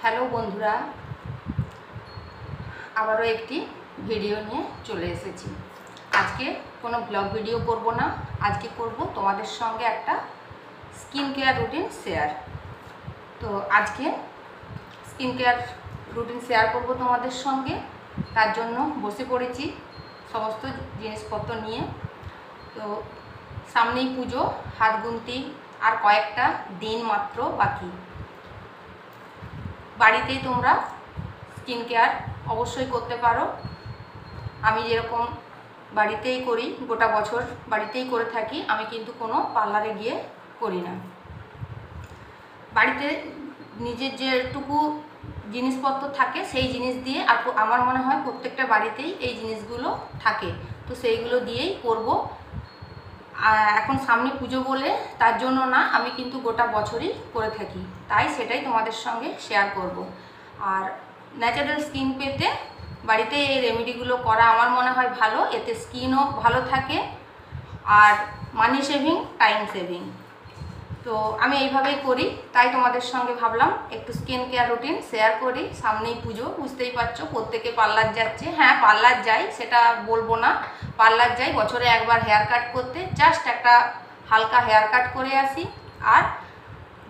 Hello বন্ধুরা, আবারও একটি ভিডিও নিয়ে চলে এসেছি। আজকে কোনো ব্লগ ভিডিও করব না, আজকে করব তোমাদের সঙ্গে একটা স্কিন কেয়ার রুটিন শেয়ার। তো আজকে স্কিন কেয়ার রুটিন শেয়ার করব তোমাদের সঙ্গে, তার জন্য বসে পড়েছি সমস্ত জিনিসপত্র নিয়ে। তো সামনেই পুজো, হাত গুনতি আর কয়েকটা দিন মাত্র বাকি। বাড়িতেই তোমরা স্কিন কেয়ার অবশ্যই করতে পারো। আমি যেরকম বাড়িতেই করি, গোটা বছর বাড়িতেই করে থাকি, আমি কিন্তু কোনো পার্লারে গিয়ে করি না। বাড়িতে নিজের যেটুকু জিনিসপত্র থাকে সেই জিনিস দিয়ে, আর আমার মনে হয় প্রত্যেকটা বাড়িতেই এই জিনিসগুলো থাকে, তো সেইগুলো দিয়েই করব। এখন সামনে পুজো বলে তার জন্য না, আমি কিন্তু গোটা বছরই করে থাকি, তাই সেটাই তোমাদের সঙ্গে শেয়ার করব। আর ন্যাচারাল স্কিন পেতে বাড়িতে এই রেমেডিগুলো করা আমার মনে হয় ভালো, এতে স্কিনও ভালো থাকে আর মানি সেভিং, টাইম সেভিং। তো আমি এইভাবেই করি, তাই তোমাদের সঙ্গে ভাবলাম একটু স্কিন কেয়ার রুটিন শেয়ার করি। সামনেই পুজো, বুঝতেই পারছো, প্রত্যেকে পার্লার যাচ্ছে। হ্যাঁ, পার্লার যাই, সেটা বলবো না, পার্লার যাই বছরে একবার হেয়ার কাট করতে, জাস্ট একটা হালকা হেয়ার কাট করে আসি, আর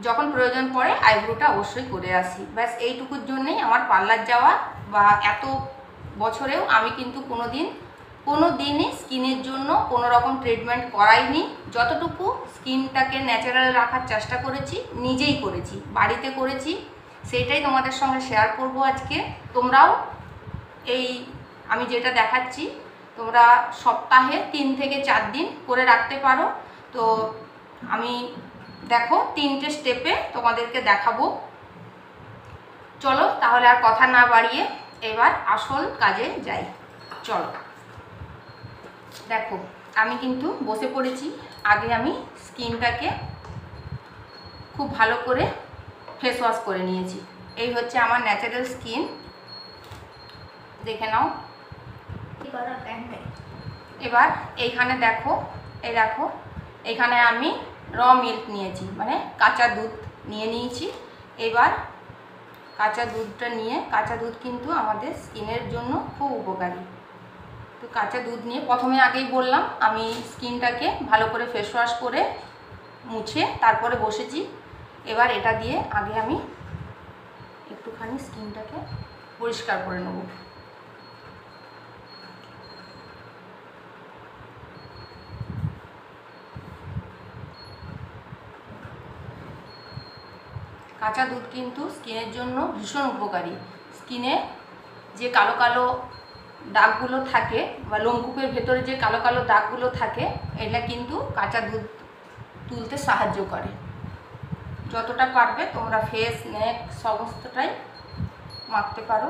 যখন প্রয়োজন পড়ে আইব্রোটা অবশ্যই করে আসি। ব্যাস এইটুকুর জন্যেই আমার পার্লার যাওয়া। বা এত বছরেও আমি কিন্তু কোনো দিনই স্কিনের জন্য কোনো রকম ট্রিটমেন্ট করাইনি। যতটুকু স্কিনটাকে ন্যাচারাল রাখার চেষ্টা করেছি, নিজেই করেছি, বাড়িতে করেছি, সেইটাই তোমাদের সঙ্গে শেয়ার করব আজকে। তোমরাও এই আমি যেটা দেখাচ্ছি, তোমরা সপ্তাহে 3 থেকে 4 দিন করে রাখতে পারো। তো আমি দেখো 3টে স্টেপে তোমাদেরকে দেখাবো। চলো তাহলে আর কথা না বাড়িয়ে এবার আসল কাজে যাই। চলো, দেখো আমি কিন্তু বসে পড়েছি। আগে আমি স্কিনটাকে খুব ভালো করে ফেস ওয়াশ করে নিয়েছি। এই হচ্ছে আমার ন্যাচারাল স্কিন, দেখে নাও। এবার এইখানে দেখো, এই দেখো এখানে আমি র মিল্ক নিয়েছি, মানে কাঁচা দুধ নিয়েছি। এবার কাঁচা দুধটা নিয়ে, কাঁচা দুধ কিন্তু আমাদের স্কিনের জন্য খুব উপকারী। তো কাঁচা দুধ নিয়ে প্রথমে আগেই বললাম, আমি স্কিনটাকে ভালো করে ফেস ওয়াশ করে মুছে তারপরে বসেছি। এবার এটা দিয়ে আগে আমি একটুখানি স্কিনটাকে পরিষ্কার করে নেব। কাঁচা দুধ কিন্তু স্কিনের জন্য ভীষণ উপকারী। স্কিনে যে কালো কালো দাগগুলো থাকে, বা লোমকূপের ভেতরে যে কালো কালো দাগগুলো থাকে, এটা কিন্তু কাঁচা দুধ তুলতে সাহায্য করে। যতটা পারবে তোমরা ফেস, নেক সমস্তটাই মাখতে পারো।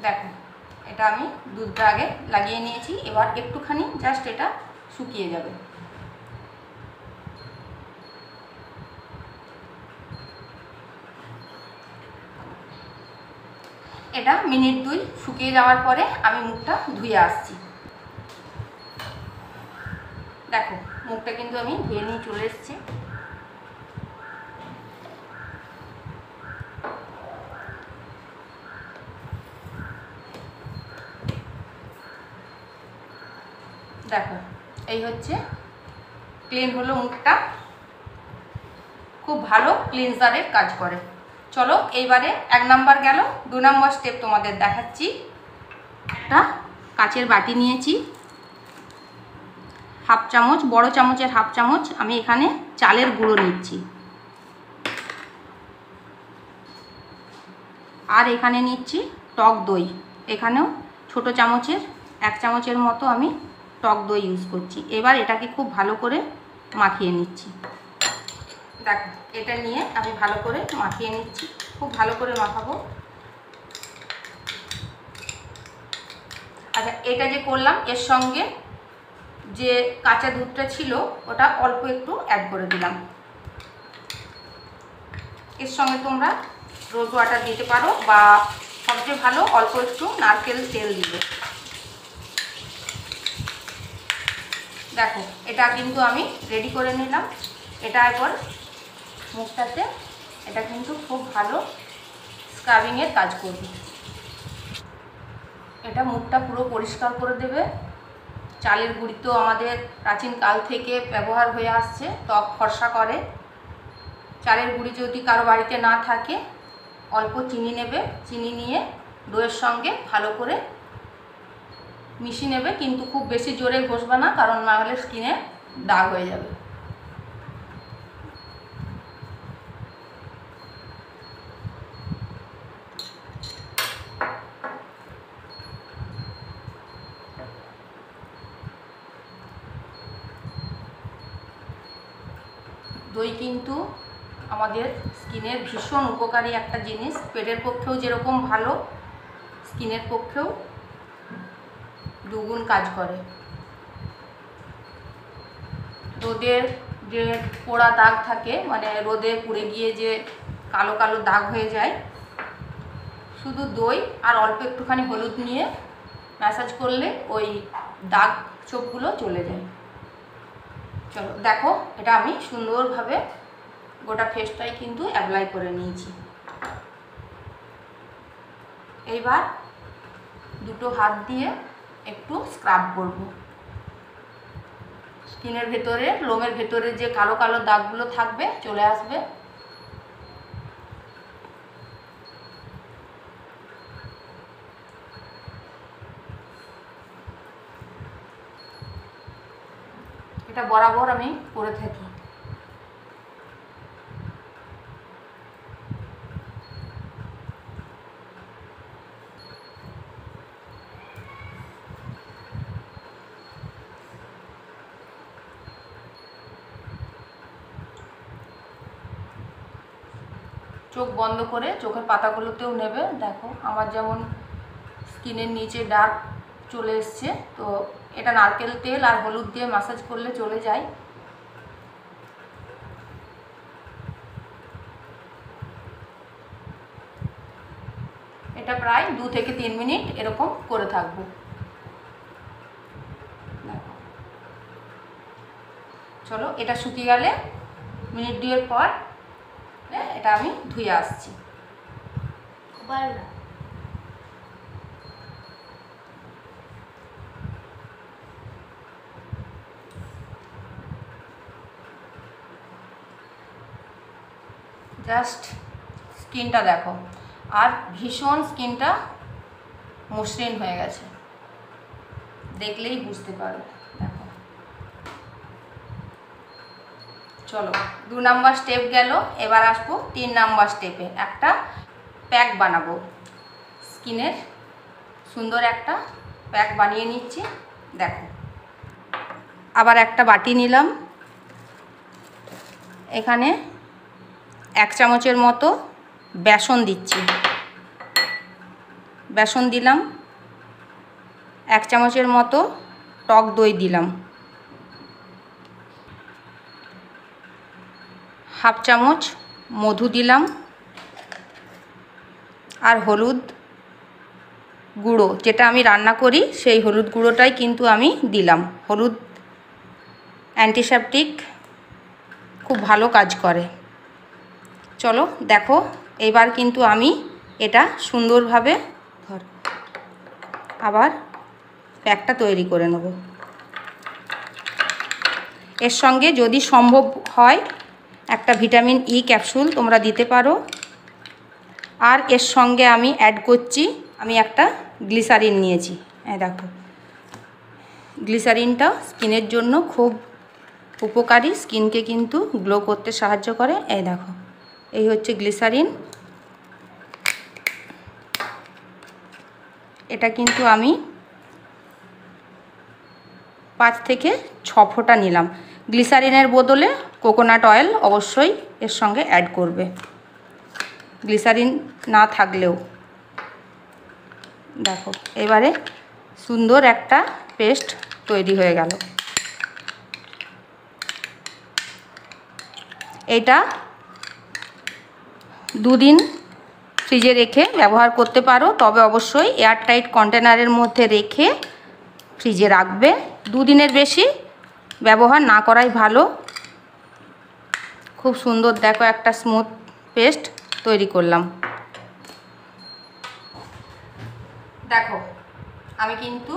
দেখো এটা আমি দুধটা আগে লাগিয়ে নিয়েছি, এবার একটুখানি জাস্ট এটা শুকিয়ে যাবে। এটা মিনিট 2 শুকিয়ে যাওয়ার পরে আমি মুখটা ধুয়ে আসছি। দেখো মুখটা কিন্তু আমি ধুয়ে নিয়ে চলে এসেছি। দেখো এই হচ্ছে ক্লিন হলো মুখটা, খুব ভালো ক্লিনজারের কাজ করে। চলো এইবারে 1 নাম্বার গেল, 2 নম্বর স্টেপ তোমাদের দেখাচ্ছি। একটা কাচের বাটি নিয়েছি, হাফ চামচ, বড় চামচের হাফ চামচ আমি এখানে চালের গুঁড়ো নিচ্ছি। আর এখানে নিচ্ছি টক দই, এখানেও ছোট চামচের 1 চামচের মতো আমি টক দই ইউজ করছি। এবার এটাকে খুব ভালো করে মাখিয়ে নিচ্ছি। দেখো এটা নিয়ে আমি ভালো করে মাখিয়ে নিচ্ছি, খুব ভালো করে মাখাবো। আচ্ছা, এটা যে করলাম এর সঙ্গে যে কাঁচা দুধটা ছিল ওটা অল্প একটু অ্যাড করে দিলাম। এর সঙ্গে তোমরা রোজ ওয়াটার দিতে পারো, বা সবচেয়ে ভালো অল্প একটু নারকেল তেল দিবে। দেখো এটা কিন্তু আমি রেডি করে নিলাম। এটা এরপর মুখটাতে এটা কিন্তু খুব ভালো স্ক্রাবিংয়ের কাজ করবে। এটা মুখটা পুরো পরিষ্কার করে দেবে। চালের গুঁড়ি তো আমাদের প্রাচীন কাল থেকে ব্যবহার হয়ে আসছে, ত্বক ফর্সা করে। চালের গুঁড়ি যদি কারো বাড়িতে না থাকে অল্প চিনি নেবে, চিনি নিয়ে দইয়ের সঙ্গে ভালো করে মিশিয়ে নেবে, কিন্তু খুব বেশি জোরে ঘষবে না, কারণ না হলে স্কিনে দাগ হয়ে যাবে। দই কিন্তু আমাদের স্কিনের ভীষণ উপকারী একটা জিনিস। পেটের পক্ষেও যেরকম ভালো, স্কিনের পক্ষেও দুগুণ কাজ করে। রোদের যে পোড়া দাগ থাকে, মানে রোদে পুড়ে গিয়ে যে কালো কালো দাগ হয়ে যায়, শুধু দই আর অল্প একটুখানি হলুদ নিয়ে ম্যাসাজ করলে ওই দাগ ছোপগুলো চলে যায়। চলো দেখো, এটা আমি সুন্দরভাবে গোটা ফেসটাই কিন্তু অ্যাপ্লাই করে নিয়েছি। এইবার দুটো হাত দিয়ে একটু স্ক্রাব করব। স্কিনের ভেতরে, লোমের ভেতরে যে কালো কালো দাগগুলো থাকবে চলে আসবে। এটা বরাবর আমি করে থাকি। চোখ বন্ধ করে চোখের পাতাগুলোতেও নেবে। দেখো আমার যেমন স্কিনের নিচে ডার্ক চলে এসছে, তো এটা নারকেল তেল আর হলুদ দিয়ে ম্যাসাজ করলে চলে যায়। এটা প্রায় 2 থেকে 3 মিনিট এরকম করে থাকবো। চলো এটা শুকিয়ে গেলে মিনিট 2 পর এটা আমি ধুয়ে আসছি। জাস্ট স্কিনটা দেখো, আর ভীষণ স্কিনটা মসৃণ হয়ে গেছে, দেখলেই বুঝতে পারো। দেখো চলো 2 নাম্বার স্টেপ গেল, এবার আসবো 3 নাম্বার স্টেপে। একটা প্যাক বানাবো স্কিনের, সুন্দর একটা প্যাক বানিয়ে নিচ্ছি। দেখো আবার একটা বাটি নিলাম, এখানে 1 চামচের মতো বেসন দিচ্ছি। বেসন দিলাম, 1 চামচের মতো টক দই দিলাম, 1/2 চামচ মধু দিলাম, আর হলুদ গুঁড়ো, যেটা আমি রান্না করি সেই হলুদ গুঁড়োটাই কিন্তু আমি দিলাম। হলুদ অ্যান্টিসেপটিক, খুব ভালো কাজ করে। চলো দেখো, এবার কিন্তু আমি এটা সুন্দরভাবে আবার প্যাকটা তৈরি করে নেব। এর সঙ্গে যদি সম্ভব হয় একটা ভিটামিন ই ক্যাপসুল তোমরা দিতে পারো। আর এর সঙ্গে আমি অ্যাড করছি, আমি একটা গ্লিসারিন নিয়েছি। দেখো গ্লিসারিনটা স্কিনের জন্য খুব উপকারী, স্কিনকে কিন্তু গ্লো করতে সাহায্য করে। এই দেখো, এই হচ্ছে গ্লিসারিন। এটা কিন্তু আমি 5 থেকে 6 ফোঁটা নিলাম। গ্লিসারিনের বদলে কোকোনাট অয়েল অবশ্যই এর সঙ্গে অ্যাড করবে, গ্লিসারিন না থাকলেও। দেখো এবারে সুন্দর একটা পেস্ট তৈরি হয়ে গেল। এটা 2 দিন ফ্রিজে রেখে ব্যবহার করতে পারো, তবে অবশ্যই এয়ারটাইট কন্টেনারের মধ্যে রেখে ফ্রিজে রাখবে। 2 দিনের বেশি ব্যবহার না করাই ভালো। খুব সুন্দর দেখো একটা স্মুথ পেস্ট তৈরি করলাম। দেখো আমি কিন্তু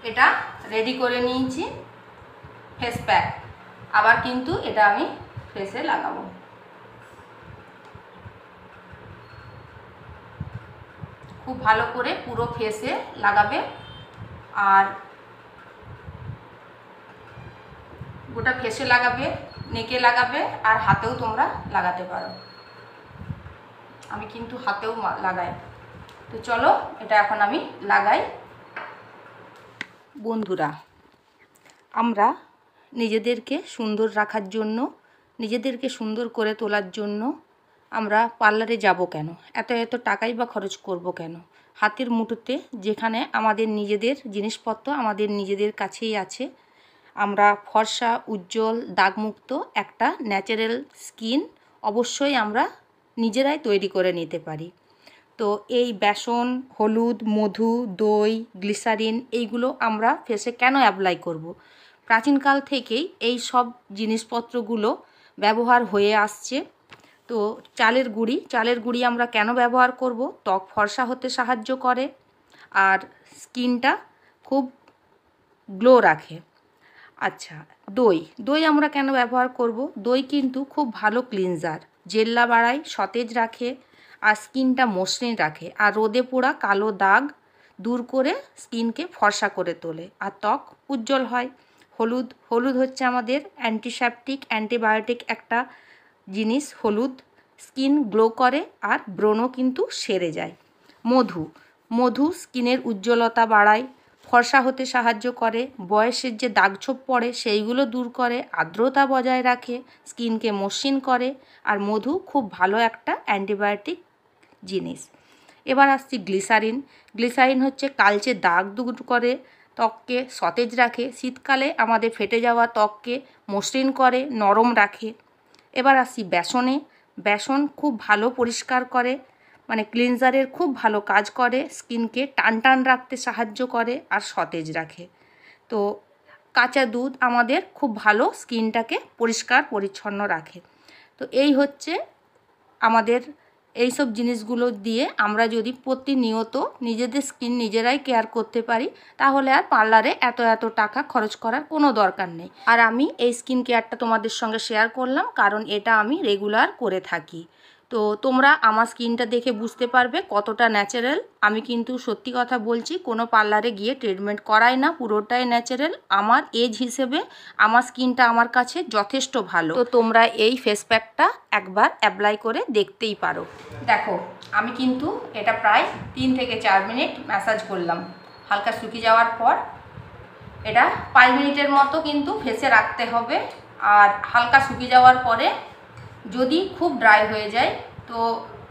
এটা রেডি করে নিয়েছি ফেস প্যাক। আবার কিন্তু এটা আমি ফেসে লাগাবো। খুব ভালো করে পুরো ফেসে লাগাবে, আর গোটা ফেসে লাগাবে, নেকে লাগাবে, আর হাতেও তোমরা লাগাতে পারো। আমি কিন্তু হাতেও লাগাই। তো চলো এটা এখন আমি লাগাই। বন্ধুরা, আমরা নিজেদেরকে সুন্দর রাখার জন্য, নিজেদেরকে সুন্দর করে তোলার জন্য আমরা পার্লারে যাব কেন? এত এত টাকাই বা খরচ করব কেন? হাতের মুঠোতে যেখানে আমাদের নিজেদের জিনিসপত্র আমাদের নিজেদের কাছেই আছে। আমরা ফর্সা, উজ্জ্বল, দাগমুক্ত একটা ন্যাচারাল স্কিন অবশ্যই আমরা নিজেরাই তৈরি করে নিতে পারি। তো এই বেসন, হলুদ, মধু, দই, গ্লিসারিন এইগুলো আমরা ফেসে কেন অ্যাপ্লাই করব? প্রাচীনকাল থেকেই এই সব জিনিসপত্রগুলো ব্যবহার হয়ে আসছে। তো চালের গুঁড়ি আমরা কেন ব্যবহার করব? ত্বক ফর্সা হতে সাহায্য করে আর স্কিনটা খুব গ্লো রাখে। আচ্ছা, দই আমরা কেন ব্যবহার করব? দই কিন্তু খুব ভালো ক্লিনজার, জেল্লা বাড়ায়, সতেজ রাখে, আর স্কিনটা মসৃণ রাখে, আর রোদে পোড়া কালো দাগ দূর করে স্কিনকে ফর্সা করে তোলে, আর ত্বক উজ্জ্বল হয়। হলুদ হচ্ছে আমাদের অ্যান্টিসেপটিক, অ্যান্টিবায়োটিক একটা জিনিস। হলুদ স্কিন গ্লো করে আর ব্রণও কিন্তু সেরে যায়। মধু স্কিনের উজ্জ্বলতা বাড়ায়, ফর্সা হতে সাহায্য করে, বয়সের যে দাগছোপ পড়ে সেইগুলো দূর করে, আর্দ্রতা বজায় রাখে, স্কিনকে মসৃণ করে, আর মধু খুব ভালো একটা অ্যান্টিবায়োটিক জিনিস। এবার আসছি গ্লিসারিন হচ্ছে কালচে দাগ দূর করে, ত্বককে সতেজ রাখে, শীতকালে আমাদের ফেটে যাওয়া ত্বককে মসৃণ করে, নরম রাখে। এবার আসছি বেসন খুব ভালো পরিষ্কার করে, মানে ক্লিনজারের খুব ভালো কাজ করে, স্কিনকে টান রাখতে সাহায্য করে আর সতেজ রাখে। তো কাঁচা দুধ আমাদের খুব ভালো স্কিনটাকে পরিষ্কার পরিচ্ছন্ন রাখে। তো এই হচ্ছে আমাদের এইসব জিনিসগুলো দিয়ে আমরা যদি প্রতিনিয়ত নিজেদের স্কিন নিজেরাই কেয়ার করতে পারি, তাহলে আর পার্লারে এত টাকা খরচ করার কোনো দরকার নেই। আর আমি এই স্কিন কেয়ারটা তোমাদের সঙ্গে শেয়ার করলাম কারণ এটা আমি রেগুলার করে থাকি। তো তোমরা আমার স্কিনটা দেখে বুঝতে পারবে কতটা ন্যাচারাল। আমি কিন্তু সত্যি কথা বলছি, কোনো পার্লারে গিয়ে ট্রিটমেন্ট করাই না, পুরোটাই ন্যাচারাল। আমার এজ হিসেবে আমার স্কিনটা আমার কাছে যথেষ্ট ভালো। তো তোমরা এই ফেস প্যাকটা একবার অ্যাপ্লাই করে দেখতেই পারো। দেখো আমি কিন্তু এটা প্রায় 3 থেকে 4 মিনিট ম্যাসাজ করলাম। হালকা শুকিয়ে যাওয়ার পর এটা 5 মিনিটের মতো কিন্তু ফেসে রাখতে হবে। আর হালকা শুকিয়ে যাওয়ার পরে যদি খুব ড্রাই হয়ে যায় তো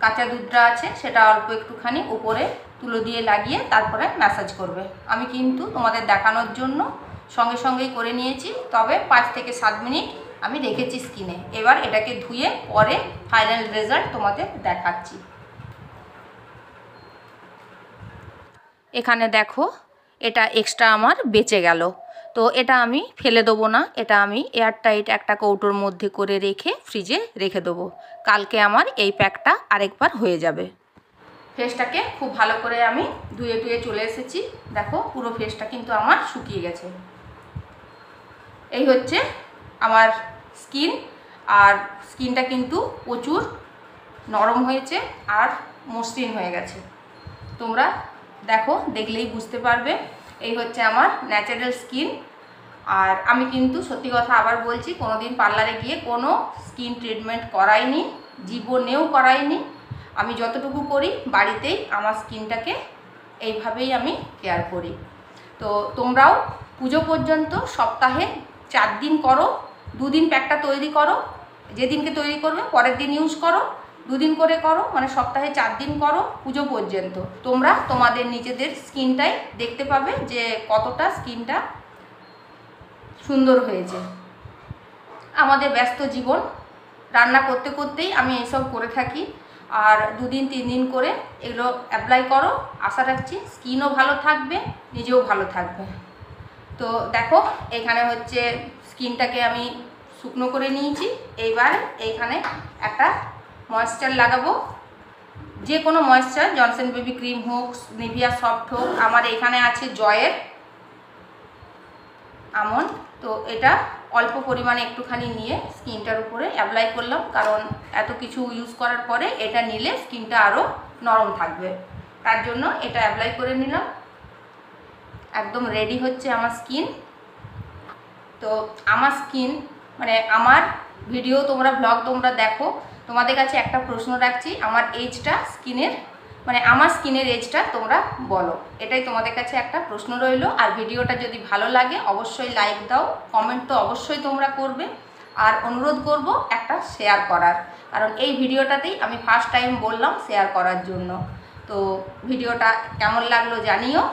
কাঁচা দুধটা আছে সেটা অল্প একটুখানি উপরে তুলো দিয়ে লাগিয়ে তারপরে ম্যাসাজ করবে। আমি কিন্তু তোমাদের দেখানোর জন্য সঙ্গেই করে নিয়েছি, তবে 5 থেকে 7 মিনিট আমি রেখেছি স্কিনে। এবার এটাকে ধুয়ে পরে ফাইনাল রেজাল্ট তোমাদের দেখাচ্ছি। এখানে দেখো এটা এক্সট্রা আমার বেঁচে গেল, তো এটা আমি ফেলে দেবো না, এটা আমি এয়ারটাইট একটা কৌটোর মধ্যে করে রেখে ফ্রিজে রেখে দেবো। কালকে আমার এই প্যাকটা আরেকবার হয়ে যাবে। ফেসটাকে খুব ভালো করে আমি ধুয়ে চলে এসেছি। দেখো পুরো ফেসটা কিন্তু আমার শুকিয়ে গেছে। এই হচ্ছে আমার স্কিন, আর স্কিনটা কিন্তু প্রচুর নরম হয়েছে আর মসৃণ হয়ে গেছে। তোমরা দেখো, দেখলেই বুঝতে পারবে। এই হচ্ছে আমার ন্যাচারাল স্কিন। আর আমি কিন্তু সত্যি কথা আবার বলছি, কোনো দিন পার্লারে গিয়ে কোনো স্কিন ট্রিটমেন্ট করাইনি, জীবনেও করাইনি। আমি যতটুকু করি বাড়িতেই আমার স্কিনটাকে এইভাবেই আমি কেয়ার করি। তো তোমরাও পুজো পর্যন্ত সপ্তাহে 4 দিন করো, 2 দিন প্যাকটা তৈরি করো, যেদিনকে তৈরি করবে পরের দিন ইউজ করো, 2 দিন করে করো, মানে সপ্তাহে 4 দিন করো পুজো পর্যন্ত। তোমরা তোমাদের নিজেদের স্কিনটাই দেখতে পাবে যে কতটা স্কিনটা সুন্দর হয়েছে। আমাদের ব্যস্ত জীবন, রান্না করতেই আমি এইসব করে থাকি। আর 2 দিন 3 দিন করে এগুলো অ্যাপ্লাই করো। আশা রাখছি স্কিনও ভালো থাকবে, নিজেও ভালো থাকবে। তো দেখো এখানে হচ্ছে স্কিনটাকে আমি শুকনো করে নিয়েছি। এইবার এইখানে একটা ময়েশ্চার লাগাবো, যে কোনো ময়েশ্চার, জনসন বেবি ক্রিম হোক, নিভিয়া সফট হোক। আমার এখানে আছে জয়ের আমন্ড। তো এটা অল্প পরিমাণে একটুখানি নিয়ে স্কিনটার উপরে অ্যাপ্লাই করলাম, কারণ এত কিছু ইউজ করার পরে এটা নিলে স্কিনটা আরও নরম থাকবে, তার জন্য এটা অ্যাপ্লাই করে নিলাম। একদম রেডি হচ্ছে আমার স্কিন। তো আমার স্কিন মানে আমার ভিডিও তোমরা ব্লগ তোমরা দেখো, তোমাদের কাছে একটা প্রশ্ন রাখছি, আমার এজটা স্কিনের মানে আমার স্কিনের এজটা তোমরা বলো, এটাই তোমাদের কাছে একটা প্রশ্ন রইল। আর ভিডিওটা যদি ভালো লাগে অবশ্যই লাইক দাও, কমেন্ট তো অবশ্যই তোমরা করবে, আর অনুরোধ করব একটা শেয়ার করার, কারণ এই ভিডিওটাতেই আমি ফার্স্ট টাইম বললাম শেয়ার করার জন্য। তো ভিডিওটা কেমন লাগলো জানিও।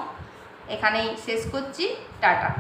এখানেই শেষ করছি, টাটা।